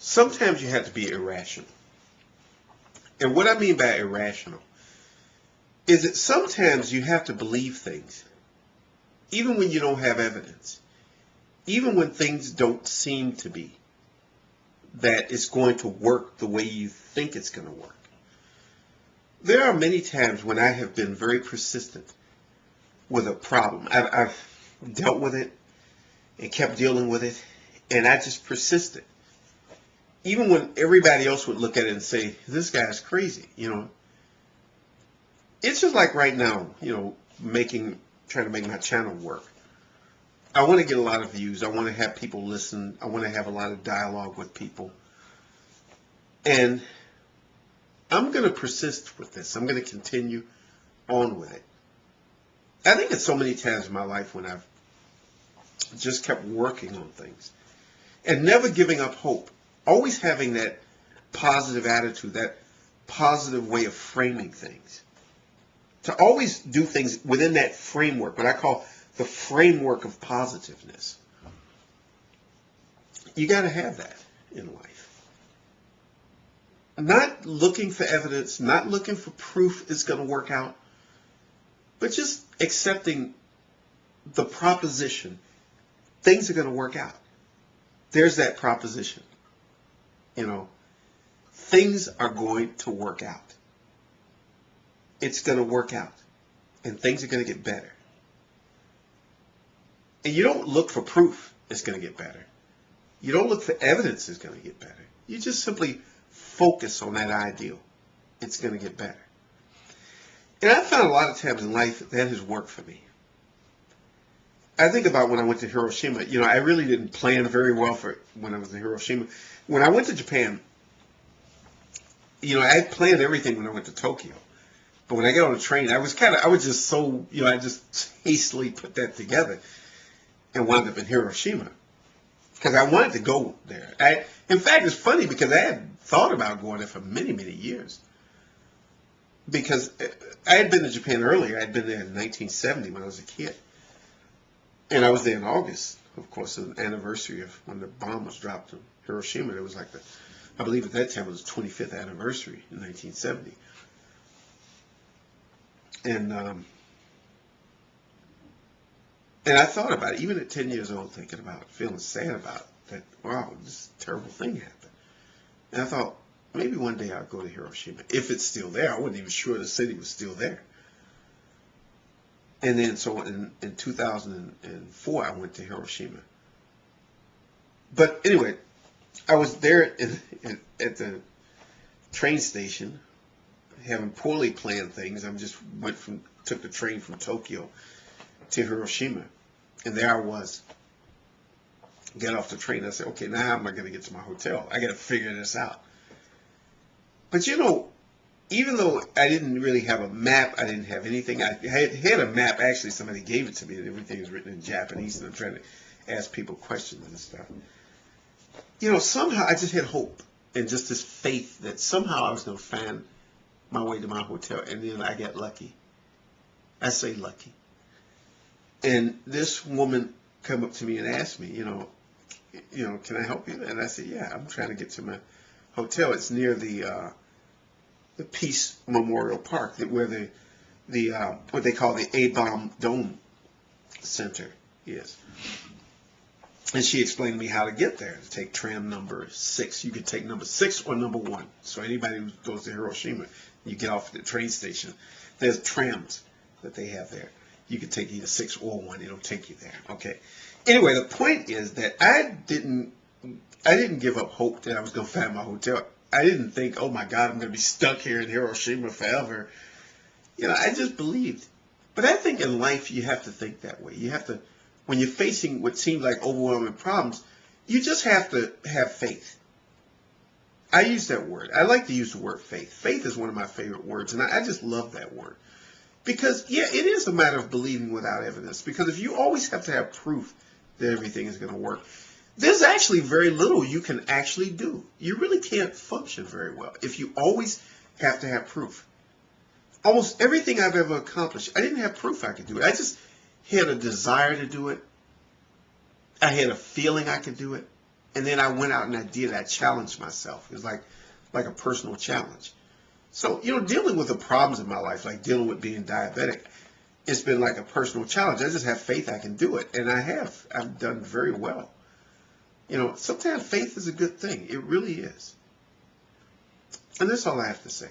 sometimes you have to be irrational. And what I mean by irrational is that sometimes you have to believe things, even when you don't have evidence, even when things don't seem to be, that it's going to work the way you think it's going to work. There are many times when I have been very persistent with a problem. I've dealt with it and kept dealing with it, and I just persisted. Even when everybody else would look at it and say, this guy's crazy, It's just like right now, trying to make my channel work. I want to get a lot of views. I want to have people listen. I want to have a lot of dialogue with people. And I'm going to persist with this. I'm going to continue on with it. I think it's so many times in my life when I've just kept working on things and never giving up hope. Always having that positive attitude, that positive way of framing things. To always do things within that framework, what I call the framework of positiveness. You got to have that in life. Not looking for evidence, not looking for proof it's going to work out, but just accepting the proposition, things are going to work out. There's that proposition. Things are going to work out. It's going to work out. And things are going to get better. And you don't look for proof it's going to get better. You don't look for evidence it's going to get better. You just simply focus on that ideal. It's going to get better. And I found a lot of times in life that has worked for me. I think about when I went to Hiroshima. I really didn't plan very well for when I was in Hiroshima. When I went to Japan, I had planned everything when I went to Tokyo. But when I got on the train, I was just so, I just hastily put that together and wound up in Hiroshima. Because I wanted to go there. In fact, it's funny because I had thought about going there for many, many years. Because I had been to Japan earlier. I had been there in 1970 when I was a kid. And I was there in August, of course, an anniversary of when the bomb was dropped on Hiroshima. It was like I believe at that time it was the 25th anniversary in 1970. And I thought about it, even at 10 years old, thinking about it, feeling sad about that. Wow, this terrible thing happened. And I thought, maybe one day I'll go to Hiroshima. If it's still there. I wasn't even sure the city was still there. And then, so in 2004, I went to Hiroshima. But anyway, I was there at the train station, having poorly planned things. I just took the train from Tokyo to Hiroshima. And there I was. Get off the train. I said, okay, now how am I going to get to my hotel? I got to figure this out. But even though I didn't really have a map, I didn't have anything. I had a map. Actually, somebody gave it to me, and everything was written in Japanese, and I'm trying to ask people questions and stuff. Somehow I just had hope and just this faith that somehow I was going to find my way to my hotel, and then I got lucky. I say lucky. And this woman come up to me and asked me, can I help you? And I said, yeah, I'm trying to get to my hotel. It's near the Peace Memorial Park, where the what they call the A-Bomb Dome Center is. And she explained to me how to get there. To take tram number 6. You can take number 6 or number 1. So anybody who goes to Hiroshima, you get off at the train station. There's trams that they have there. You can take either 6 or 1. It'll take you there. Okay. Anyway, the point is that I didn't give up hope that I was going to find my hotel. I didn't think, oh my God, I'm going to be stuck here in Hiroshima forever. I just believed. But I think in life you have to think that way. You have to, when you're facing what seems like overwhelming problems, you just have to have faith. I use that word. I like to use the word faith. Faith is one of my favorite words, and I just love that word. Because, yeah, it is a matter of believing without evidence. Because if you always have to have proof that everything is going to work, there's actually very little you can actually do. You really can't function very well if you always have to have proof. Almost everything I've ever accomplished, I didn't have proof I could do it. I just had a desire to do it. I had a feeling I could do it. And then I went out and I did. I challenged myself. It was like a personal challenge. So, dealing with the problems in my life, like dealing with being diabetic, it's been like a personal challenge. I just have faith I can do it. And I have. I've done very well. Sometimes faith is a good thing. It really is. And that's all I have to say.